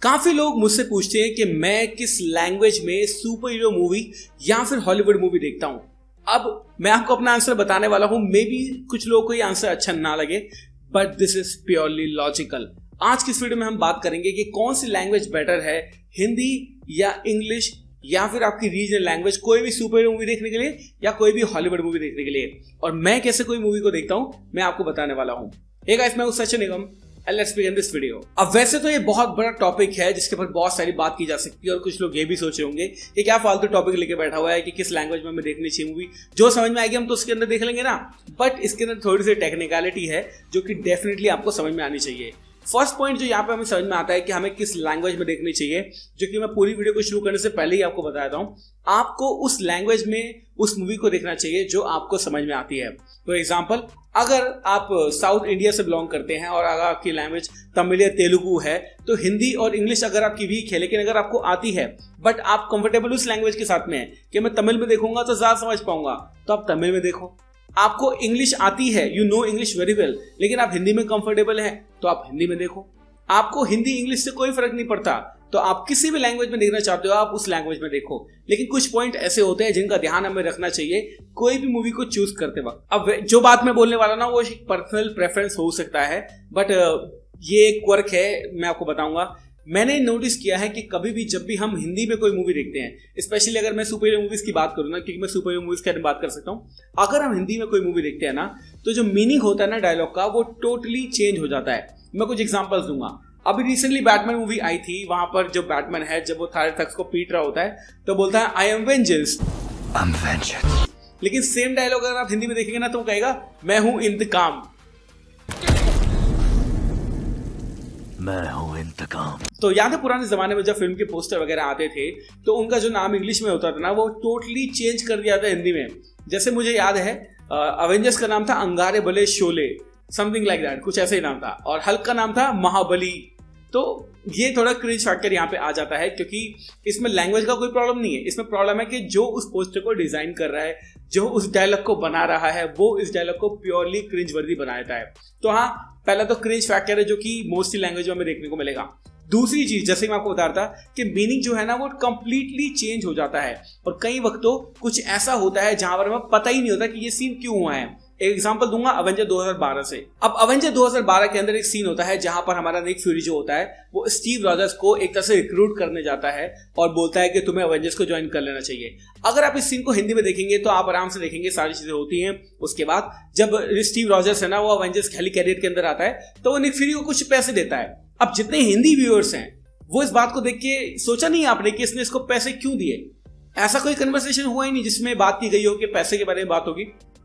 काफी लोग मुझसे पूछते हैं कि मैं किस लैंग्वेज में सुपर हीरो मूवी या फिर हॉलीवुड मूवी देखता हूं। अब मैं आपको अपना आंसर बताने वाला हूं। मे बी कुछ लोगों को ये आंसर अच्छा ना लगे, but this is purely logical. आज की इस वीडियो में हम बात करेंगे कि कौन सी लैंग्वेज बेटर है, हिंदी या इंग्लिश या फिर आपकी रीजनल लैंग्वेज, कोई भी सुपर हीरो मूवी देखने के लिए या कोई भी हॉलीवुड मूवी देखने के लिए। और मैं कैसे कोई मूवी को देखता हूं मैं आपको बताने वाला हूं। हे गाइस, मैं हूं सचिन निगम and let's begin this video। अब वैसे तो ये बहुत बड़ा टॉपिक है जिसके ऊपर बहुत सारी बात की जा सकती है और कुछ लोग ये भी सोच रहे होंगे कि क्या फालतू टॉपिक लेके बैठा हुआ है कि किस लैंग्वेज में हमें देखनी चाहिए मूवी, जो समझ में आएगी हम तो उसके अंदर देख लेंगे ना। बट इसके अंदर थोड़ी सी टेक्निकलिटी है जो कि डेफिनेटली आपको समझ में आनी चाहिए। फर्स्ट पॉइंट जो यहाँ पे हमें समझ में आता है कि हमें किस लैंग्वेज में देखनी चाहिए, जो कि मैं पूरी वीडियो को शुरू करने से पहले ही आपको बता देता हूँ। आपको उस लैंग्वेज में उस मूवी को देखना चाहिए जो आपको समझ में आती है। फॉर एग्जाम्पल, अगर आप साउथ इंडिया से बिलोंग करते हैं और अगर आपकी लैंग्वेज तमिल या तेलुगु है तो हिंदी और इंग्लिश अगर आपकी वीक है, लेकिन अगर आपको आती है बट आप कंफर्टेबल उस लैंग्वेज के साथ में है कि मैं तमिल में देखूंगा तो ज्यादा समझ पाऊंगा, तो आप तमिल में देखो। आपको इंग्लिश आती है, you know English very well, लेकिन आप हिंदी में कंफर्टेबल हैं तो आप हिंदी में देखो। आपको हिंदी इंग्लिश से कोई फर्क नहीं पड़ता, तो आप किसी भी लैंग्वेज में देखना चाहते हो आप उस लैंग्वेज में देखो। लेकिन कुछ पॉइंट ऐसे होते हैं जिनका ध्यान हमें रखना चाहिए कोई भी मूवी को चूज करते वक्त। अब जो बात मैं बोलने वाला ना वो एक पर्सनल प्रेफरेंस हो सकता है, बट ये एक क्वर्क है, मैं आपको बताऊंगा। मैंने नोटिस किया है कि कभी भी जब भी हम हिंदी में कोई मूवी देखते हैं, स्पेशली अगर मैं सुपर हीरो मूवीज की बात करूँ ना, क्योंकि मैं सुपर हीरो मूवीज के बारे में बात कर सकता हूँ। अगर हम हिंदी में कोई मूवी देखते हैं ना तो जो मीनिंग होता है ना डायलॉग का वो टोटली चेंज हो जाता है। मैं कुछ एग्जांपल्स दूंगा। अभी रिसेंटली बैटमैन मूवी आई थी, वहां पर जो बैटमैन है जब वो थारेथक्स को पीट रहा होता है तो बोलता है आई एम वेंजेंस। लेकिन सेम डायलॉग अगर आप हिंदी में देखेंगे ना तो वो कहेगा मैं हूं इंतकाम। मैं हूं इंतकाम। तो याद है पुराने जमाने में जब फिल्म के पोस्टर वगैरह आते थे तो उनका जो नाम इंग्लिश में होता था ना वो टोटली चेंज कर दिया था हिंदी में। जैसे मुझे याद है अवेंजर्स का नाम था अंगारे भले शोले, समथिंग लाइक दैट, कुछ ऐसा ही नाम था। और हल्क का नाम था महाबली। तो ये थोड़ा क्रिंज फैक्टर यहाँ पे आ जाता है क्योंकि इसमें लैंग्वेज का कोई प्रॉब्लम नहीं है। इसमें प्रॉब्लम है कि जो उस पोस्टर को डिजाइन कर रहा है, जो उस डायलॉग को बना रहा है, वो इस डायलॉग को प्योरली क्रिंज वर्दी बना देता है। तो हाँ, पहला तो क्रिंज फैक्टर है जो कि मोस्टली लैंग्वेज में हमें देखने को मिलेगा। दूसरी चीज, जैसे मैं आपको बता रहा था कि मीनिंग जो है ना वो कंप्लीटली चेंज हो जाता है और कई वक्त तो कुछ ऐसा होता है जहां पर हमें पता ही नहीं होता कि ये सीन क्यों हुआ है। एक एग्जांपल दूंगा अवेंजर 2012 से। अब अवेंजर 2012 के अंदर एक सीन होता है जहां पर हमारा निक फ्यूरी जो होता है वो स्टीव रॉजर्स को एक तरह से रिक्रूट करने जाता है और बोलता है कि तुम्हें अवेंजर्स को ज्वाइन कर लेना चाहिए। अगर आप इस सीन को हिंदी में देखेंगे तो आप आराम से देखेंगे, सारी चीजें होती हैं। उसके बाद जब स्टीव रॉजर्स है ना वो अवेंजर्स हेली कैरियर के अंदर आता है तो वो निक फ्यूरी को कुछ पैसे देता है। अब जितने हिंदी व्यूअर्स हैं वो इस बात को देख के सोचा नहीं आपने कि इसने इसको पैसे क्यों दिए। ऐसा कोई कन्वर्सेशन हुआ ही नहीं जिसमें बात की गई हो कि पैसे के बारे में बात होगी।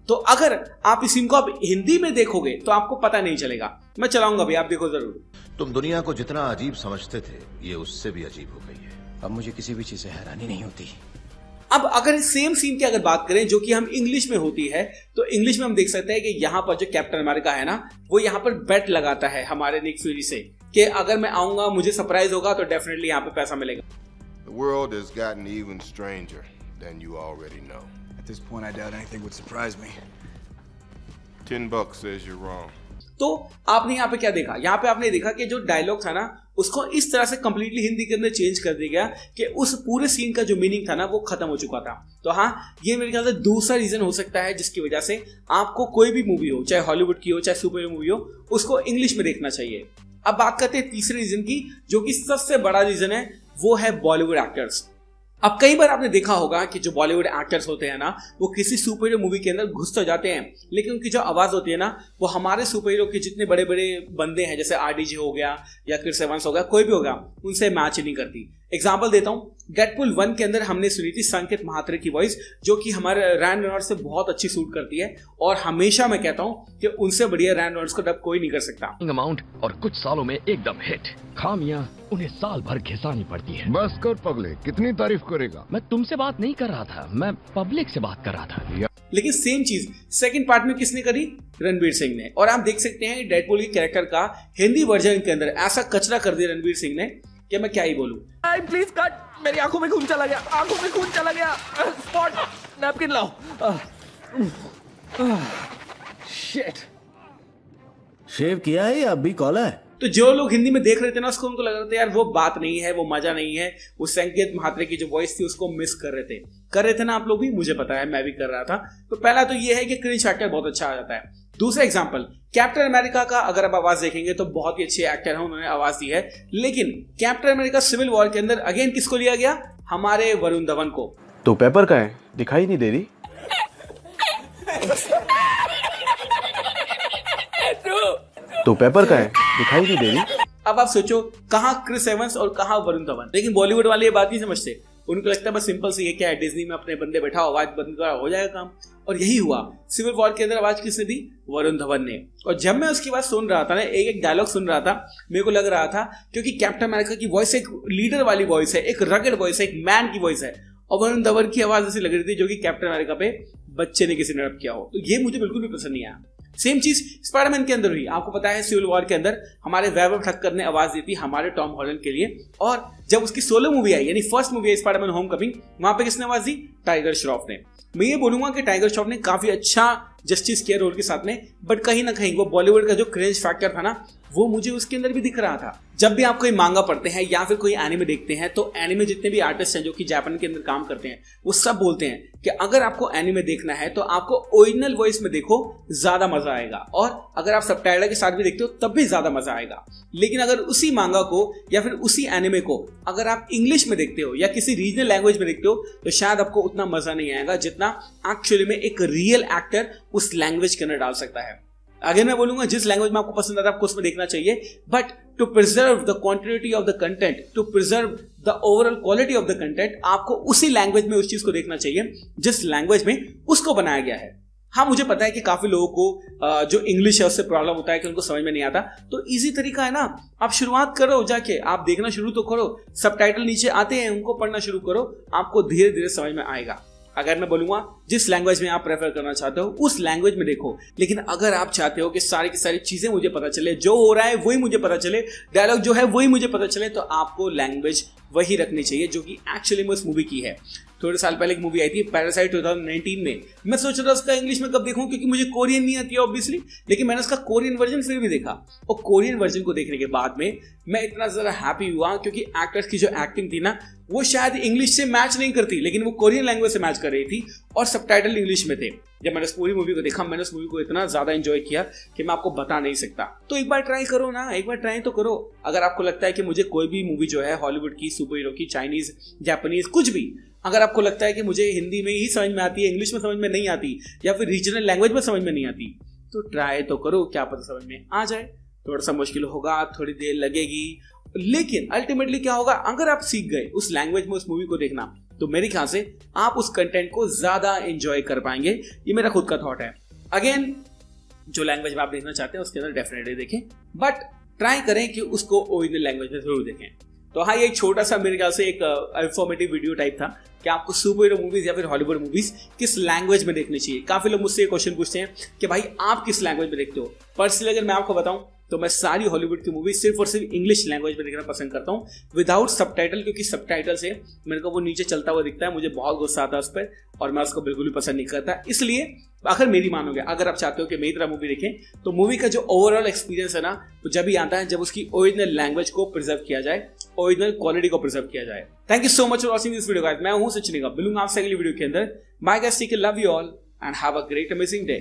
तो अगर आप इस सीन को आप हिंदी में देखोगे तो आपको पता नहीं चलेगा। मैं चलाऊंगा भाई, आप देखो जरूर। तुम दुनिया को जितना अजीब समझते थे ये उससे भी अजीब हो गई है। अब मुझे किसी भी चीज से हैरानी नहीं होती। अब अगर सेम सीन की अगर बात करें जो कि हम इंग्लिश में होती है तो इंग्लिश में हम देख सकते हैं कि यहाँ पर जो कैप्टन अमेरिका है ना वो यहाँ पर बेट लगाता है हमारे निक फ्यूरी से कि अगर मैं आऊंगा मुझे सरप्राइज होगा तो डेफिनेटली यहाँ पे पैसा मिलेगा। The world has gotten even stranger than you already know. At this point, I doubt anything would surprise me. $10 says you're wrong. तो आपने यहाँ पे क्या देखा? यहाँ पे आपने देखा कि जो डायलॉग था ना उसको इस तरह से कंप्लीटली हिंदी के अंदर चेंज कर दिया गया कि उस पूरे सीन का जो मीनिंग था ना वो खत्म हो चुका था। तो हाँ, ये मेरे ख्याल से दूसरा रीजन हो सकता है जिसकी वजह से आपको कोई भी मूवी हो, चाहे हॉलीवुड की हो चाहे सुपर हीरो मूवी हो, उसको इंग्लिश में देखना चाहिए। अब बात करते हैं तीसरे रीजन की, जो कि सबसे बड़ा रीजन है, वो है बॉलीवुड एक्टर्स। अब कई बार आपने देखा होगा कि जो बॉलीवुड एक्टर्स होते हैं ना वो किसी सुपर हीरो मूवी के अंदर घुस तो जाते हैं, लेकिन उनकी जो आवाज होती है ना वो हमारे सुपर हीरो के जितने बड़े बड़े बंदे हैं, जैसे आरडीजे हो गया या क्रिस एवंस हो गया, कोई भी होगा, उनसे मैच नहीं करती। एग्जाम्पल देता हूँ, डेडपूल 1 के अंदर हमने सुनी थी संकेत महात्रे की वॉइस, जो कि हमारे रैन रेनॉल्ड्स से बहुत अच्छी सूट करती है और हमेशा मैं कहता हूँ कि उनसे बढ़िया रैन रेनॉल्ड्स को डब कोई नहीं कर सकता। अमाउंट और कुछ सालों में एकदम हिट। खामियां उन्हें साल भर घिसानी पड़ती है। बस कर पगले, कितनी तारीफ करेगा। मैं तुमसे बात नहीं कर रहा था, मैं पब्लिक से बात कर रहा था। लेकिन सेम चीज सेकंड पार्ट में किसने करी? रणवीर सिंह ने। और आप देख सकते हैं डेडपूल के कैरेक्टर का हिंदी वर्जन के अंदर ऐसा कचरा कर दिया रणवीर सिंह ने कि मैं क्या ही बोलूं। प्लीज कट, मेरी आंखों में खून चला गया, आंखों में खून चला गया। स्पॉट नैपकिन लाओ। शिट। शेव किया है या अभी कॉल है? तो जो लोग हिंदी में देख रहे थे ना उसको, उनको लग रहा था यार वो बात नहीं है, वो मजा नहीं है, वो संकेत महात्रे की जो वॉइस थी उसको मिस कर रहे थे ना आप लोग भी, मुझे पता है, मैं भी कर रहा था। तो पहला तो ये है कि क्रिंज फैक्टर बहुत अच्छा आ जाता है। दूसरा एग्जांपल, कैप्टन अमेरिका का अगर आप आवाज देखेंगे तो बहुत ही अच्छे एक्टर हैं, उन्होंने आवाज दी है, लेकिन कैप्टन अमेरिका सिविल वॉर के अंदर अगेन किसको लिया गया? हमारे वरुण धवन को। तो पेपर का है, दिखाई नहीं दे रही। तो पेपर का है, दिखाई नहीं दे रही। अब आप सोचो कहां क्रिस एवंस और कहां वरुण धवन, लेकिन बॉलीवुड वाले ये बात नहीं समझते, उनको लगता है बस सिंपल सी है, क्या है डिज्नी में अपने बंदे बैठाओ, आवाज बंद करो, हो जाएगा काम। और यही हुआ, सिविल वॉर के अंदर आवाज किसने दी? वरुण धवन ने। और जब मैं उसकी बात सुन रहा था ना, एक एक डायलॉग सुन रहा था, मेरे को लग रहा था क्योंकि कैप्टन अमेरिका की वॉइस एक लीडर वाली वॉइस है, एक रगड़ वॉइस है, एक मैन की वॉइस है, और वरुण धवन की आवाज ऐसी लग रही थी जो कि कैप्टन अमेरिका पे बच्चे ने किसी ने रब किया हो। तो ये मुझे बिल्कुल भी पसंद नहीं आया। सेम चीज स्पाइडरमैन के अंदर हुई। आपको पता है सिविल वॉर के अंदर हमारे वैभव ठक्कर ने आवाज दी थी हमारे टॉम हॉलैंड के लिए, और जब उसकी सोलो मूवी आई यानी फर्स्ट मूवी आई स्पाइडरमैन होमकमिंग, वहां पे किसने आवाज दी? टाइगर श्रॉफ ने। मैं ये बोलूंगा कि टाइगर श्रॉफ ने काफी अच्छा जस्टिस किया रोल के साथ में, बट कहीं ना कहीं वो बॉलीवुड का जो क्रेज फैक्टर था ना, वो मुझे उसके अंदर भी दिख रहा था। जब भी आप कोई मांगा पढ़ते हैं या फिर कोई एनिमे देखते हैं, तो एनिमे जितने भी आर्टिस्ट हैं जो कि जापान के अंदर काम करते हैं, वो सब बोलते हैं कि अगर आपको एनिमे देखना है तो आपको ओरिजिनल वॉइस में देखो, ज्यादा मजा आएगा, और अगर आप सबटाइटल के साथ भी देखते हो तब भी ज्यादा मजा आएगा। लेकिन अगर उसी मांगा को या फिर उसी एनिमे को अगर आप इंग्लिश में देखते हो या किसी रीजनल लैंग्वेज में देखते हो, तो शायद आपको उतना मजा नहीं आएगा जितना एक्चुअली में एक रियल एक्टर उस लैंग्वेज के अंदर डाल सकता है। अगर मैं बोलूंगा जिस लैंग्वेज में आपको पसंद आता है आपको उसमें देखना चाहिए, but to preserve the quantity of the content, to preserve the overall quality of the content, आपको उसी लैंग्वेज में उस चीज को देखना चाहिए जिस लैंग्वेज में उसको बनाया गया है। हाँ, मुझे पता है कि काफी लोगों को जो इंग्लिश है उससे प्रॉब्लम होता है कि उनको समझ में नहीं आता, तो इजी तरीका है ना, आप शुरुआत करो, जाके आप देखना शुरू तो करो, सबटाइटल नीचे आते हैं उनको पढ़ना शुरू करो, आपको धीरे धीरे समझ में आएगा। अगर मैं बोलूंगा जिस लैंग्वेज में आप प्रेफर करना चाहते हो उस लैंग्वेज में देखो, लेकिन अगर आप चाहते हो कि सारी की सारी चीजें मुझे पता चले, जो हो रहा है वही मुझे पता चले, डायलॉग जो है वही मुझे पता चले, तो आपको लैंग्वेज वही रखनी चाहिए जो कि एक्चुअली में उस मूवी की है। थोड़े साल पहले एक मूवी आई थी पैरासाइट 2019 में, मैं सोच रहा था उसका इंग्लिश में कब देखूं, क्योंकि मुझे कोरियन नहीं आती है ऑब्वियसली, लेकिन मैंने उसका कोरियन वर्जन फिर भी देखा, और कोरियन वर्जन को देखने के बाद में मैं इतना ज़्यादा हैप्पी हुआ क्योंकि एक्टर्स की जो एक्टिंग थी ना, वो शायद इंग्लिश से मैच नहीं करती, लेकिन वो कोरियन लैंग्वेज से मैच कर रही थी, और सबटाइटल इंग्लिश में थे। जब मैंने उस पूरी मूवी को देखा, मैंने उस मूवी को इतना ज़्यादा एंजॉय किया कि मैं आपको बता नहीं सकता। तो एक बार ट्राई करो ना, एक बार ट्राई तो करो। अगर आपको लगता है कि मुझे कोई भी मूवी जो है हॉलीवुड की, सुपर हीरो की, चाइनीज, जापानीज, कुछ भी, अगर आपको लगता है कि मुझे हिंदी में ही समझ में आती है, इंग्लिश में समझ में नहीं आती, या फिर रीजनल लैंग्वेज में समझ में नहीं आती, तो ट्राई तो करो, क्या पता समझ में आ जाए। थोड़ा सा मुश्किल होगा, थोड़ी देर लगेगी, लेकिन अल्टीमेटली क्या होगा, अगर आप सीख गए उस लैंग्वेज में उस मूवी को देखना, तो मेरे ख्याल से आप उस कंटेंट को ज्यादा एंजॉय कर पाएंगे। ये मेरा खुद का थॉट है। अगेन, जो लैंग्वेज में आप देखना चाहते हैं उसके अंदर डेफिनेटली देखें, बट ट्राई करें कि उसको ओरिजिनल लैंग्वेज में जरूर देखें। तो हाँ, ये एक छोटा सा मेरे ख्याल से एक इंफॉर्मेटिव वीडियो टाइप था कि आपको सुपर हीरो मूवीज या फिर हॉलीवुड मूवीज किस लैंग्वेज में देखनी चाहिए। काफी लोग मुझसे क्वेश्चन पूछते हैं कि भाई आप किस लैंग्वेज में देखते हो। पर्सनली अगर मैं आपको बताऊं तो मैं सारी हॉलीवुड की मूवी सिर्फ और सिर्फ इंग्लिश लैंग्वेज में देखना पसंद करता हूँ, विदाउट सबटाइटल, क्योंकि सबटाइटल से मेरे को वो नीचे चलता हुआ दिखता है, मुझे बहुत गुस्सा आता है उस पर, और मैं उसको बिल्कुल भी पसंद नहीं करता। इसलिए अगर मेरी मानोगे, अगर आप चाहते हो कि मेरी तरह मूवी देखें, तो मूवी का जो ओवरऑल एक्सपीरियंस है ना, वो जब ही आता है जब उसकी ओरिजिनल लैंग्वेज को प्रिजर्व किया जाए, ओरिजिनल क्वालिटी को प्रिजर्व किया जाए। Thank you so much for watching this video guys. मैं हूं सचिन, मिलूंगा आपसे अगली वीडियो के अंदर। Bye guys, take care, love you all and have a great amazing day.